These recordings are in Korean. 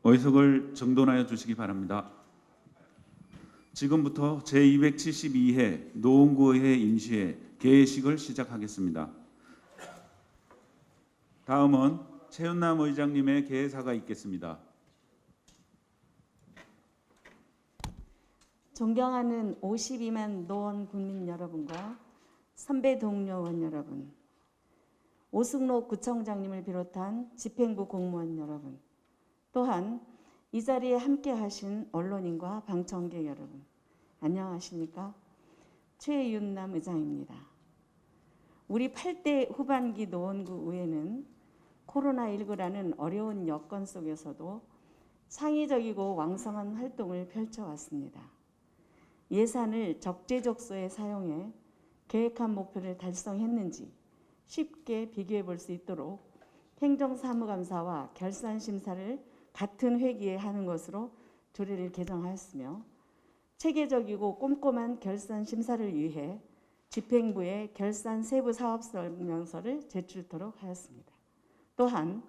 의석을 정돈하여 주시기 바랍니다. 지금부터 제272회 노원구의회 임시회 개회식을 시작하겠습니다. 다음은 최은남 의장님의 개회사가 있겠습니다. 존경하는 52만 노원 국민 여러분과 선배 동료 의원 여러분, 오승록 구청장님을 비롯한 집행부 공무원 여러분, 또한 이 자리에 함께 하신 언론인과 방청객 여러분, 안녕하십니까? 최윤남 의장입니다. 우리 8대 후반기 노원구 의회는 코로나19라는 어려운 여건 속에서도 창의적이고 왕성한 활동을 펼쳐왔습니다. 예산을 적재적소에 사용해 계획한 목표를 달성했는지 쉽게 비교해 볼 수 있도록 행정사무감사와 결산심사를 같은 회기에 하는 것으로 조례를 개정하였으며, 체계적이고 꼼꼼한 결산심사를 위해 집행부에 결산 세부 사업설명서를 제출토록 하였습니다. 또한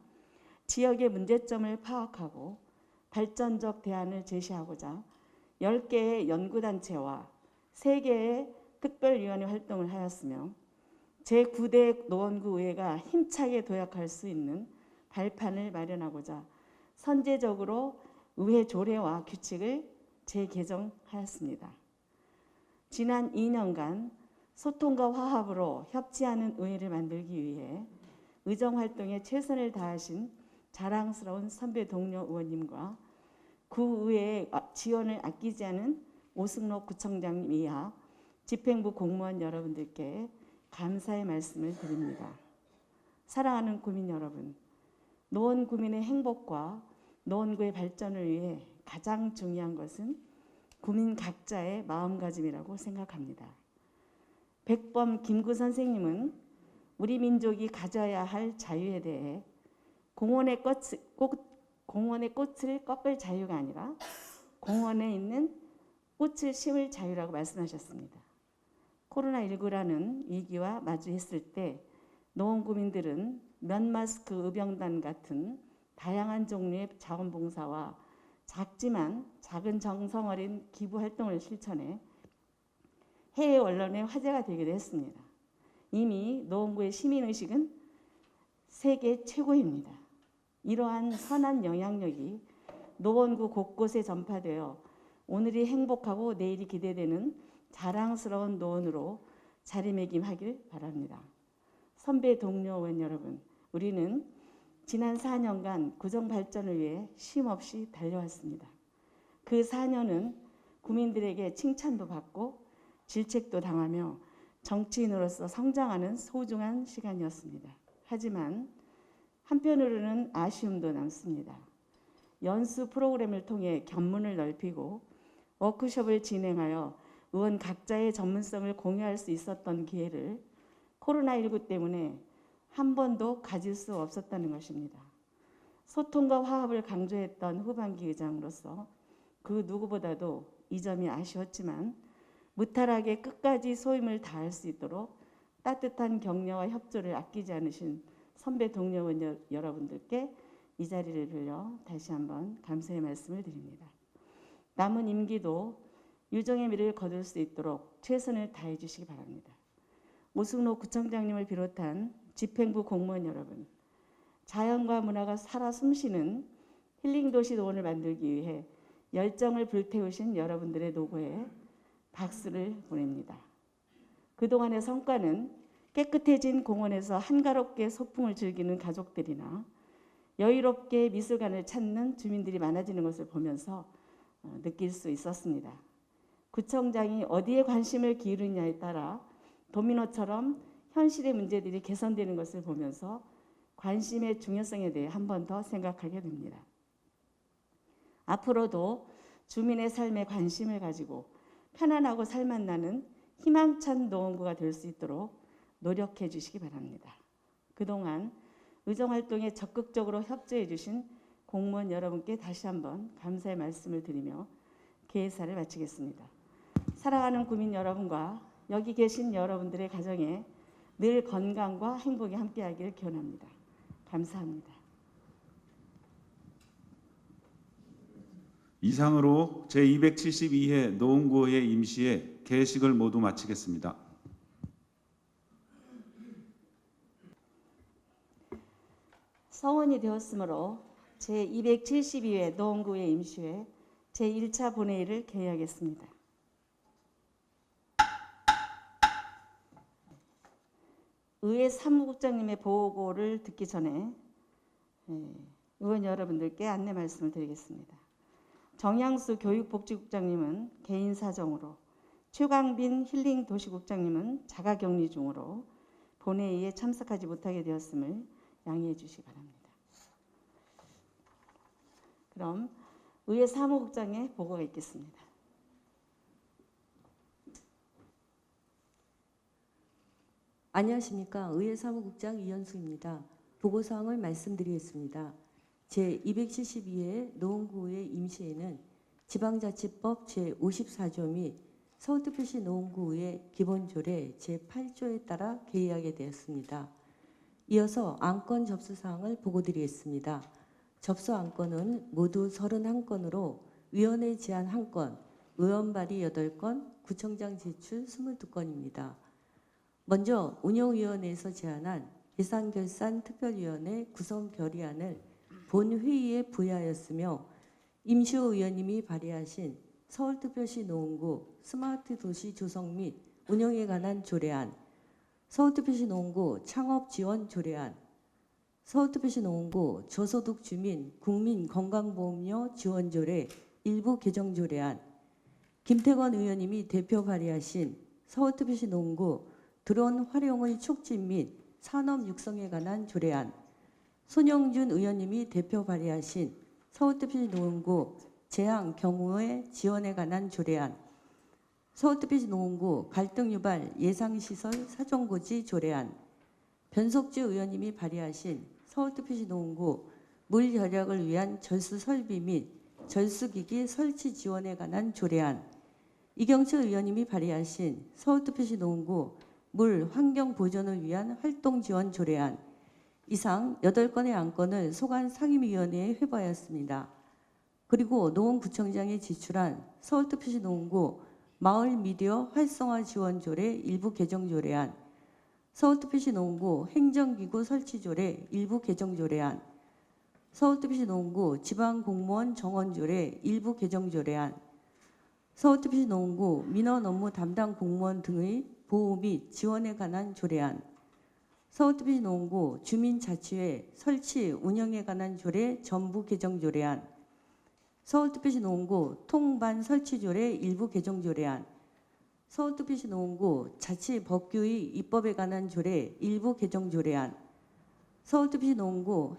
지역의 문제점을 파악하고 발전적 대안을 제시하고자 10개의 연구단체와 3개의 특별위원회 활동을 하였으며, 제9대 노원구 의회가 힘차게 도약할 수 있는 발판을 마련하고자 선제적으로 의회 조례와 규칙을 재개정하였습니다. 지난 2년간 소통과 화합으로 협치하는 의회를 만들기 위해 의정활동에 최선을 다하신 자랑스러운 선배 동료 의원님과 구의회의 지원을 아끼지 않은 오승록 구청장님 이하 집행부 공무원 여러분들께 감사의 말씀을 드립니다. 사랑하는 구민 여러분, 노원 구민의 행복과 노원구의 발전을 위해 가장 중요한 것은 구민 각자의 마음가짐이라고 생각합니다. 백범 김구 선생님은 우리 민족이 가져야 할 자유에 대해 공원의 꽃을 꺾을 자유가 아니라 공원에 있는 꽃을 심을 자유라고 말씀하셨습니다. 코로나19라는 위기와 마주했을 때 노원 구민들은 면마스크 의병단 같은 다양한 종류의 자원봉사와 작지만 작은 정성 어린 기부 활동을 실천해 해외 언론의 화제가 되기도 했습니다. 이미 노원구의 시민의식은 세계 최고입니다. 이러한 선한 영향력이 노원구 곳곳에 전파되어 오늘이 행복하고 내일이 기대되는 자랑스러운 노원으로 자리매김하길 바랍니다. 선배 동료 의원 여러분, 우리는 지난 4년간 구정 발전을 위해 쉼없이 달려왔습니다. 그 4년은 구민들에게 칭찬도 받고 질책도 당하며 정치인으로서 성장하는 소중한 시간이었습니다. 하지만 한편으로는 아쉬움도 남습니다. 연수 프로그램을 통해 견문을 넓히고 워크숍을 진행하여 의원 각자의 전문성을 공유할 수 있었던 기회를 코로나19 때문에 한 번도 가질 수 없었다는 것입니다. 소통과 화합을 강조했던 후반기 의장으로서 그 누구보다도 이 점이 아쉬웠지만 무탈하게 끝까지 소임을 다할 수 있도록 따뜻한 격려와 협조를 아끼지 않으신 선배 동료 의원 여러분들께 이 자리를 빌려 다시 한번 감사의 말씀을 드립니다. 남은 임기도 유정의 미를 거둘 수 있도록 최선을 다해 주시기 바랍니다. 오승록 구청장님을 비롯한 집행부 공무원 여러분, 자연과 문화가 살아 숨쉬는 힐링도시 노원을 만들기 위해 열정을 불태우신 여러분들의 노고에 박수를 보냅니다. 그동안의 성과는 깨끗해진 공원에서 한가롭게 소풍을 즐기는 가족들이나 여유롭게 미술관을 찾는 주민들이 많아지는 것을 보면서 느낄 수 있었습니다. 구청장이 어디에 관심을 기울이냐에 따라 도미노처럼 현실의 문제들이 개선되는 것을 보면서 관심의 중요성에 대해 한 번 더 생각하게 됩니다. 앞으로도 주민의 삶에 관심을 가지고 편안하고 살맛나는 희망찬 노원구가 될 수 있도록 노력해 주시기 바랍니다. 그동안 의정활동에 적극적으로 협조해 주신 공무원 여러분께 다시 한번 감사의 말씀을 드리며 개회사를 마치겠습니다. 사랑하는 구민 여러분과 여기 계신 여러분들의 가정에 늘 건강과 행복이 함께하기를 기원합니다. 감사합니다. 이상으로 제272회 노원구의회 임시회 개식을 모두 마치겠습니다. 성원이 되었으므로 제272회 노원구의회 임시회 제1차 본회의를 개회하겠습니다. 의회 사무국장님의 보고를 듣기 전에 의원 여러분들께 안내 말씀을 드리겠습니다. 정양수 교육복지국장님은 개인 사정으로, 최광빈 힐링도시국장님은 자가격리 중으로 본회의에 참석하지 못하게 되었음을 양해해 주시기 바랍니다. 그럼 의회 사무국장의 보고가 있겠습니다. 안녕하십니까. 의회 사무국장 이현수입니다. 보고사항을 말씀드리겠습니다. 제272회 노원구의회 임시회는 지방자치법 제54조 및 서울특별시 노원구의회 기본조례 제8조에 따라 개의하게 되었습니다. 이어서 안건 접수사항을 보고드리겠습니다. 접수 안건은 모두 31건으로 위원회 제안 1건, 의원 발의 8건, 구청장 제출 22건입니다. 먼저 운영위원회에서 제안한 예산결산특별위원회 구성 결의안을 본회의에 부의하였으며 임시호 의원님이 발의하신 서울특별시 노원구 스마트 도시 조성 및 운영에 관한 조례안, 서울특별시 노원구 창업지원 조례안, 서울특별시 노원구 저소득 주민 국민건강보험료 지원조례 일부 개정 조례안, 김태권 의원님이 대표 발의하신 서울특별시 노원구 드론 활용의 촉진 및 산업 육성에 관한 조례안, 손영준 의원님이 대표 발의하신 서울특별시 노원구 재앙 경우의 지원에 관한 조례안, 서울특별시 노원구 갈등 유발 예상시설 사정고지 조례안, 변석주 의원님이 발의하신 서울특별시 노원구 물 절약을 위한 절수 설비 및 절수기기 설치 지원에 관한 조례안, 이경철 의원님이 발의하신 서울특별시 노원구 물 환경 보존을 위한 활동 지원 조례안, 이상 8건의 안건을 소관 상임위원회에 회부하였습니다. 그리고 노원구청장이 지출한 서울특별시 노원구 마을 미디어 활성화 지원 조례 일부 개정 조례안, 서울특별시 노원구 행정기구 설치 조례 일부 개정 조례안, 서울특별시 노원구 지방공무원 정원 조례 일부 개정 조례안, 서울특별시 노원구 민원 업무 담당 공무원 등의 보호 및 지원에 관한 조례안, 서울특별시 노원구 주민자치회 설치 운영에 관한 조례 전부 개정 조례안, 서울특별시 노원구 통반 설치 조례 일부 개정 조례안, 서울특별시 노원구 자치법규의 입법에 관한 조례 일부 개정 조례안, 서울특별시 노원구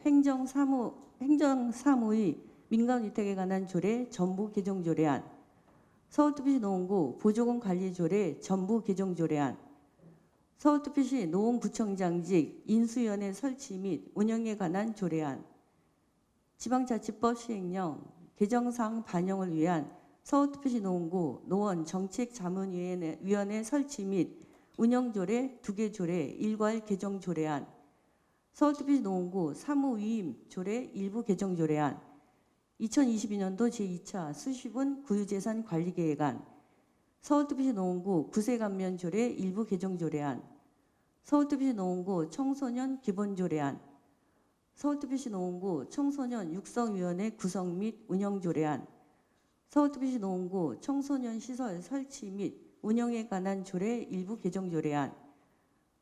행정사무의 민간위탁에 관한 조례 전부 개정 조례안, 서울특별시 노원구 보조금 관리 조례 전부 개정 조례안, 서울특별시 노원구청장직 인수위원회 설치 및 운영에 관한 조례안, 지방자치법 시행령 개정사항 반영을 위한 서울특별시 노원구 노원 정책자문위원회 설치 및 운영조례 2개 조례 일괄 개정 조례안, 서울특별시 노원구 사무위임 조례 일부 개정 조례안, 2022년도 제2차 수시분 구유재산 관리계획안, 서울특별시 노원구 구세감면 조례 일부 개정 조례안, 서울특별시 노원구 청소년 기본조례안, 서울특별시 노원구 청소년 육성위원회 구성 및 운영 조례안, 서울특별시 노원구 청소년 시설 설치 및 운영에 관한 조례 일부 개정 조례안,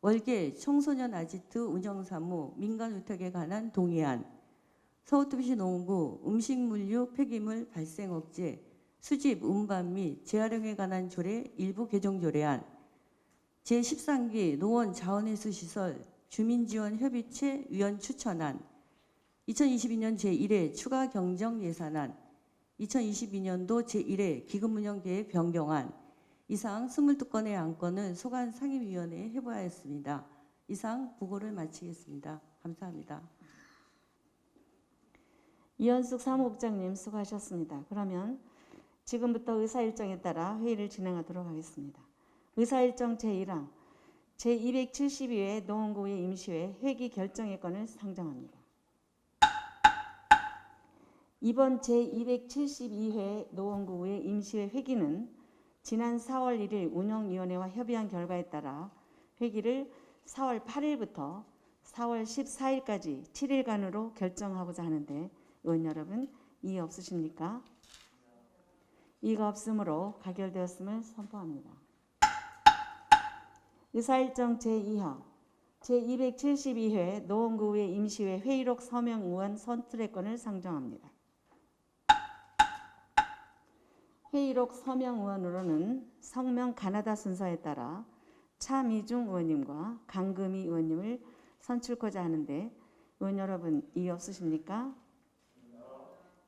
월계 청소년 아지트 운영사무 민간위탁에 관한 동의안, 서울특별시 노원구 음식물류 폐기물 발생 억제 수집 운반 및 재활용에 관한 조례 일부 개정 조례안, 제13기 노원 자원회수시설 주민지원협의체 위원 추천안, 2022년 제1회 추가 경정 예산안, 2022년도 제1회 기금운영계획 변경안, 이상 22건의 안건을 소관 상임위원회에 회부하였습니다. 이상 보고를 마치겠습니다. 감사합니다. 이현숙 사무국장님 수고하셨습니다. 그러면 지금부터 의사일정에 따라 회의를 진행하도록 하겠습니다. 의사일정 제1항 제272회 노원구의 임시회 회기 결정의 건을 상정합니다. 이번 제272회 노원구의 임시회 회기는 지난 4월 1일 운영위원회와 협의한 결과에 따라 회기를 4월 8일부터 4월 14일까지 7일간으로 결정하고자 하는데 의원 여러분 이의 없으십니까? 이의가 없으므로 가결되었음을 선포합니다. 의사일정 제2화 제272회 노원구의 임시회 회의록 서명 의원 선출의권을 상정합니다. 회의록 서명 의원으로는 성명 가나다 순서에 따라 차미중 의원님과 강금희 의원님을 선출코자 하는데 의원 여러분 이의 없으십니까?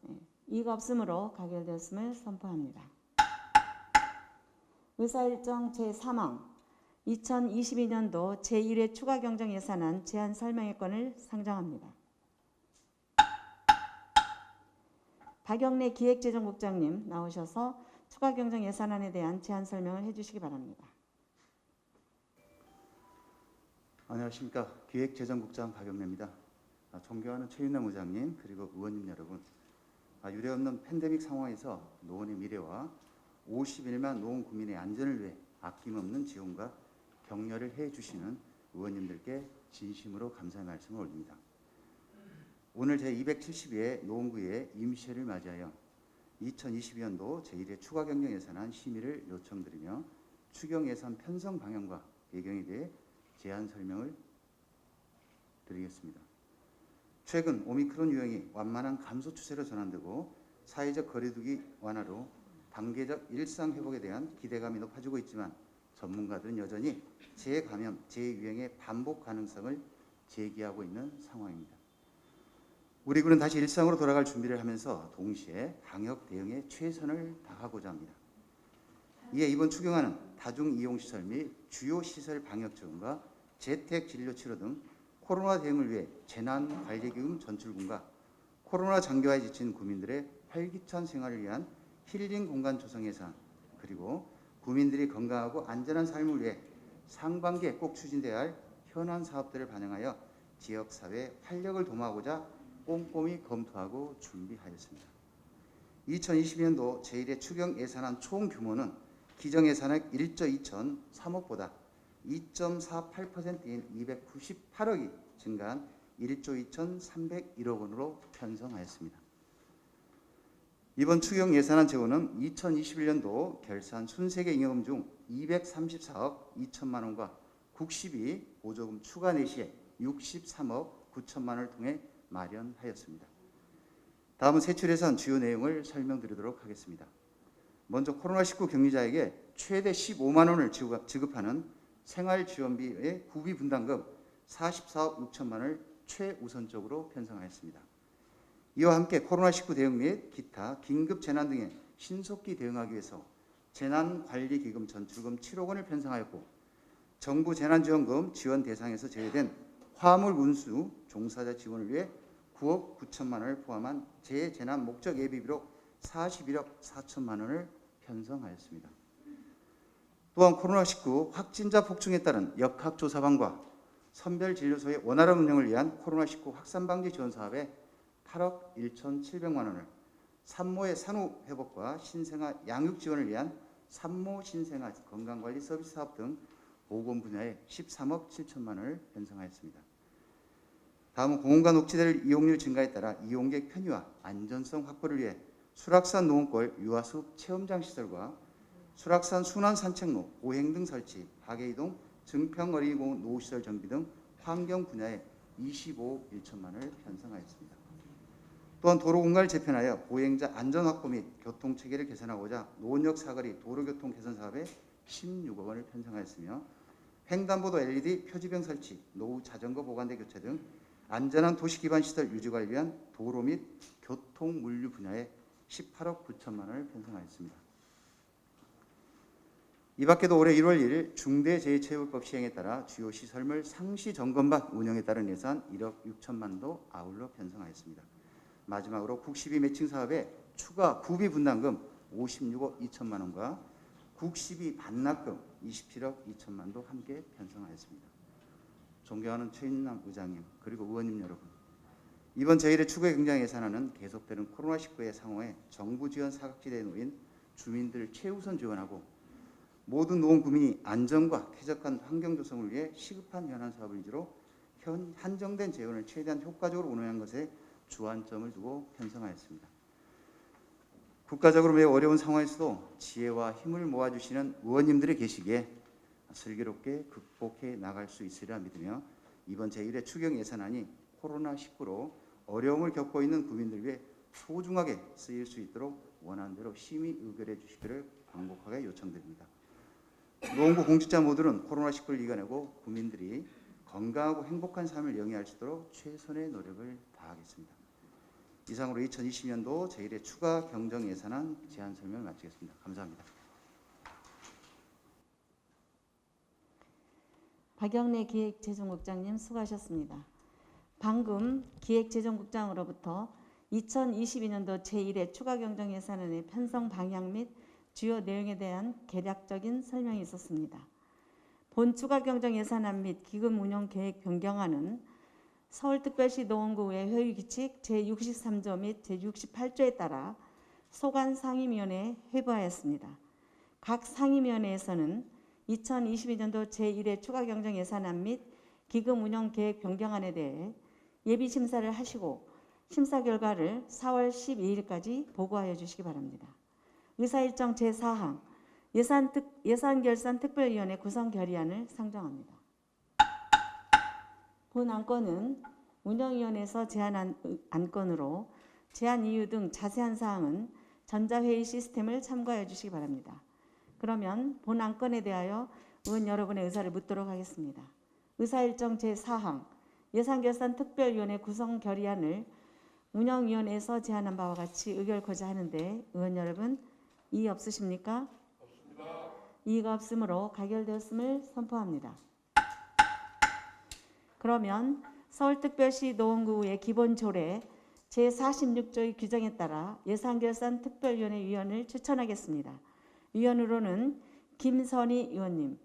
네, 이의가 없으므로 가결되었음을 선포합니다. 의사일정 제3항 2022년도 제1회 추가경정예산안 제안 설명회권을 상정합니다. 박영래 기획재정국장님 나오셔서 추가경정예산안에 대한 제안 설명을 해주시기 바랍니다. 안녕하십니까. 기획재정국장 박영래입니다. 존경하는 최윤남 의장님 그리고 의원님 여러분, 유례없는 팬데믹 상황에서 노원의 미래와 51만 노원 국민의 안전을 위해 아낌없는 지원과 격려를 해주시는 의원님들께 진심으로 감사의 말씀을 올립니다. 오늘 제272회 노원구의 임시회를 맞이하여 2022년도 제1회 추가경정예산안 심의를 요청드리며 추경예산 편성 방향과 배경에 대해 제안 설명을 드리겠습니다. 최근 오미크론 유행이 완만한 감소 추세로 전환되고 사회적 거리두기 완화로 단계적 일상 회복에 대한 기대감이 높아지고 있지만 전문가들은 여전히 재감염, 재유행의 반복 가능성을 제기하고 있는 상황입니다. 우리 군은 다시 일상으로 돌아갈 준비를 하면서 동시에 방역 대응에 최선을 다하고자 합니다. 이에 이번 추경안은 다중이용시설 및 주요 시설 방역 지원과 재택진료치료 등 코로나 대응을 위해 재난관리기금 전출금과 코로나 장기화에 지친 국민들의 활기찬 생활을 위한 힐링 공간 조성 예산, 그리고 국민들이 건강하고 안전한 삶을 위해 상반기에 꼭 추진돼야 할 현안 사업들을 반영하여 지역사회의 활력을 도모하고자 꼼꼼히 검토하고 준비하였습니다. 2020년도 제1회 추경 예산안 총 규모는 기정 예산액 1조 2,003억보다 2.48%인 298억이 증가한 1조 2,301억 원으로 편성하였습니다. 이번 추경 예산안 재원은 2021년도 결산 순세계 잉여금 중 234억 2천만 원과 국시비 보조금 추가 내시에 63억 9천만 원을 통해 마련하였습니다. 다음은 세출예산 주요 내용을 설명드리도록 하겠습니다. 먼저 코로나19 격리자에게 최대 15만 원을 지급하는 생활지원비의 구비 분담금 44억 6천만 원을 최우선적으로 편성하였습니다. 이와 함께 코로나19 대응 및 기타 긴급 재난 등에 신속히 대응하기 위해서 재난관리기금 전출금 7억 원을 편성하였고, 정부 재난지원금 지원 대상에서 제외된 화물 운수 종사자 지원을 위해 9억 9천만 원을 포함한 재재난 목적 예비비로 41억 4천만 원을 편성하였습니다. 또한 코로나19 확진자 폭증에 따른 역학조사반과 선별진료소의 원활한 운영을 위한 코로나19 확산방지 지원 사업에 8억 1,700만 원을, 산모의 산후회복과 신생아 양육 지원을 위한 산모 신생아 건강관리 서비스 사업 등 보건 분야에 13억 7천만 원을 편성하였습니다. 다음은 공원과 녹지대를 이용률 증가에 따라 이용객 편의와 안전성 확보를 위해 수락산 노원골 유아숲 체험장 시설과 수락산 순환 산책로, 보행 등 설치, 박예이동 증평 어린이공원 노후시설 정비 등 환경 분야에 25억 1천만 원을 편성하였습니다. 또한 도로 공간을 재편하여 보행자 안전 확보 및 교통 체계를 개선하고자 노원역 사거리 도로교통 개선 사업에 16억 원을 편성하였으며, 횡단보도 LED 표지병 설치, 노후 자전거 보관대 교체 등 안전한 도시 기반 시설 유지 관리를 위한 도로 및 교통 물류 분야에 18억 9천만 원을 편성하였습니다. 이 밖에도 올해 1월 1일 중대재해처벌법 시행에 따라 주요 시설물 상시 점검반 운영에 따른 예산 1억 6천만 도 아울러 편성하였습니다. 마지막으로 국시비 매칭 사업에 추가 구비 분담금 56억 2천만 원과 국시비 반납금 27억 2천만 도 함께 편성하였습니다. 존경하는 최인남 의장님 그리고 의원님 여러분, 이번 제1회 추가 경정 예산안은 계속되는 코로나19의 상황에 정부 지원 사각지대에 놓인 주민들을 최우선 지원하고 모든 노원 구민이 안전과 쾌적한 환경 조성을 위해 시급한 현안 사업을 위주로 한정된 재원을 최대한 효과적으로 운영한 것에 주안점을 두고 편성하였습니다. 국가적으로 매우 어려운 상황에서도 지혜와 힘을 모아주시는 의원님들이 계시기에 슬기롭게 극복해 나갈 수 있으리라 믿으며 이번 제1회 추경 예산안이 코로나19로 어려움을 겪고 있는 국민들 위해 소중하게 쓰일 수 있도록 원하는 대로 심히 의결해 주시기를 간곡하게 요청드립니다. 노원구 공직자 모두는 코로나19를 이겨내고 국민들이 건강하고 행복한 삶을 영위할 수 있도록 최선의 노력을 다하겠습니다. 이상으로 2020년도 제1회 추가 경정 예산안 제안 설명을 마치겠습니다. 감사합니다. 박영래 기획재정국장님 수고하셨습니다. 방금 기획재정국장으로부터 2022년도 제1회 추가 경정 예산안의 편성 방향 및 주요 내용에 대한 개략적인 설명이 있었습니다. 본 추가 경정 예산안 및 기금 운영 계획 변경안은 서울특별시 노원구의 회의 규칙 제63조 및 제68조에 따라 소관 상임위원회에 회부하였습니다. 각 상임위원회에서는 2022년도 제1회 추가 경정 예산안 및 기금 운영 계획 변경안에 대해 예비 심사를 하시고 심사 결과를 4월 12일까지 보고하여 주시기 바랍니다. 의사일정 제4항 예산결산특별위원회 구성 결의안을 상정합니다. 본 안건은 운영위원회에서 제안한 안건으로 제안 이유 등 자세한 사항은 전자회의 시스템을 참고하여 주시기 바랍니다. 그러면 본 안건에 대하여 의원 여러분의 의사를 묻도록 하겠습니다. 의사일정 제4항 예산결산특별위원회 구성 결의안을 운영위원회에서 제안한 바와 같이 의결코자 하는데 의원 여러분 이의 없으십니까? 없습니다. 이의가 없으므로 가결되었음을 선포합니다. 그러면 서울특별시 노원구의 기본조례 제46조의 규정에 따라 예산결산특별위원회 위원을 추천하겠습니다. 위원으로는 김선희 의원님,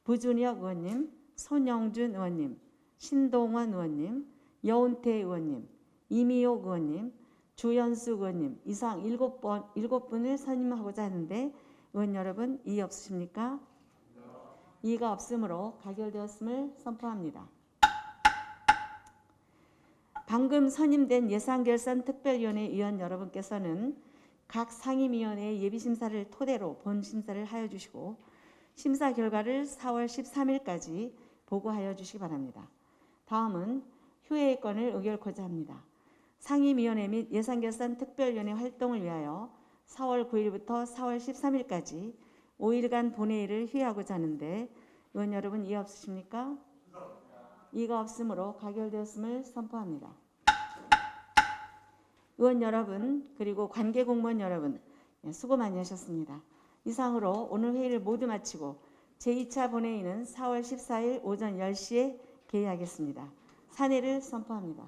부준혁 의원님, 손영준 의원님, 신동원 의원님, 여운태 의원님, 이미옥 의원님, 주연수 의원님 이상 7분을 선임하고자 하는데 의원 여러분 이의 없으십니까? 이의가 없으므로 가결되었음을 선포합니다. 방금 선임된 예산결산특별위원회 위원 여러분께서는 각 상임위원회의 예비심사를 토대로 본심사를 하여 주시고 심사 결과를 4월 13일까지 보고하여 주시기 바랍니다. 다음은 휴회의 건을 의결코자 합니다. 상임위원회 및 예산결산특별위원회 활동을 위하여 4월 9일부터 4월 13일까지 5일간 본회의를 휴회하고자 하는데 의원 여러분 이의 없으십니까? 이의가 없으므로 가결되었음을 선포합니다. 의원 여러분 그리고 관계공무원 여러분 수고 많이 하셨습니다. 이상으로 오늘 회의를 모두 마치고 제2차 본회의는 4월 14일 오전 10시에 개의하겠습니다. 산회를 선포합니다.